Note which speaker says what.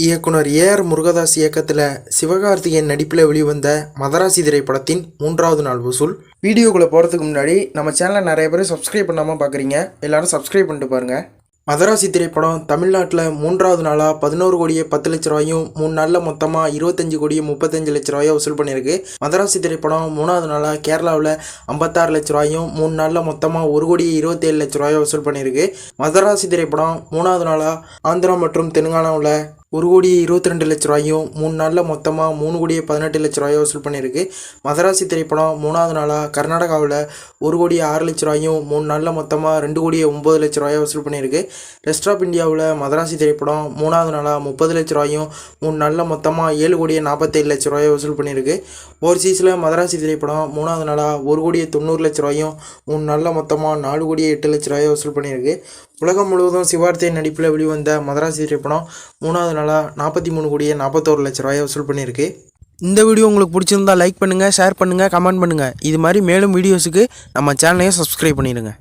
Speaker 1: இயக்குனர் ஏஆர் முருகதாஸ் இயக்கத்தில் சிவகார்த்திகேயன் நடிப்பில் வெளிவந்த மதராசி திரைப்படத்தின் 3வது நாள் வசூல். வீடியோக்குள்ளே போகிறதுக்கு முன்னாடி நம்ம சேனலை நிறைய பேர் சப்ஸ்கிரைப் பண்ணாமல் பார்க்குறீங்க. எல்லோரும் சப்ஸ்கிரைப் பண்ணிட்டு பாருங்கள். மதராசி திரைப்படம் தமிழ்நாட்டில் 3வது நாளாக 11 கோடியே 10 லட்ச ரூபாயும் 3 நாளில் மொத்தமாக 25 கோடியே 35 லட்ச ரூபாயும் வசூல் பண்ணியிருக்கு. மதராசி திரைப்படம் 3வது நாளாக கேரளாவில் 56 லட்ச ரூபாயும் 3 நாளில் மொத்தமாக 1 கோடியே 27 லட்ச ரூபாயும் வசூல் பண்ணியிருக்கு. மதராசி திரைப்படம் 3வது நாளாக ஆந்திரா மற்றும் தெலுங்கானாவில் 1 கோடியே 22 லட்ச ரூபாயும் 3 நாளில் மொத்தமாக 3 கோடியே 18 லட்ச ரூபாயும் வசூல் பண்ணியிருக்கு. மதராசி திரைப்படம் 3வது நாளாக கர்நாடகாவில் 1 கோடியே 6 லட்ச ரூபாயும் 3 நாளில் மொத்தமாக 2 கோடியே 9 லட்ச ரூபாயும் வசூல் பண்ணியிருக்கு. ரெஸ்ட் ஆஃப் இந்தியாவில் மதராசி திரைப்படம் 3வது நாளாக 30 லட்ச ரூபாயும் 3 நாளில் மொத்தமாக 7 கோடியே 47 லட்ச ரூபாயும் வசூல் பண்ணியிருக்கு. ஓவர்சீஸில் மதராசி திரைப்படம் 3வது நாளாக 1 கோடியே 90 லட்ச ரூபாயும் 3 நாளில் மொத்தமாக 4 கோடியே 8 லட்ச ரூபாயும் வசூல் பண்ணியிருக்கு. உலகம் முழுவதும் சிவகார்த்திகேயன் நடிப்பில் வெளிவந்த மதராசி திரைப்படம் 3வது நாளாக 43 கோடியே 41 லட்ச ரூபாயை வசூல் பண்ணியிருக்கு. இந்த வீடியோ உங்களுக்கு பிடிச்சிருந்தா லைக் பண்ணுங்கள், ஷேர் பண்ணுங்கள், கமெண்ட் பண்ணுங்கள். இது மாதிரி மேலும் வீடியோஸுக்கு நம்ம சேனலையும் சப்ஸ்கிரைப் பண்ணிடுங்க.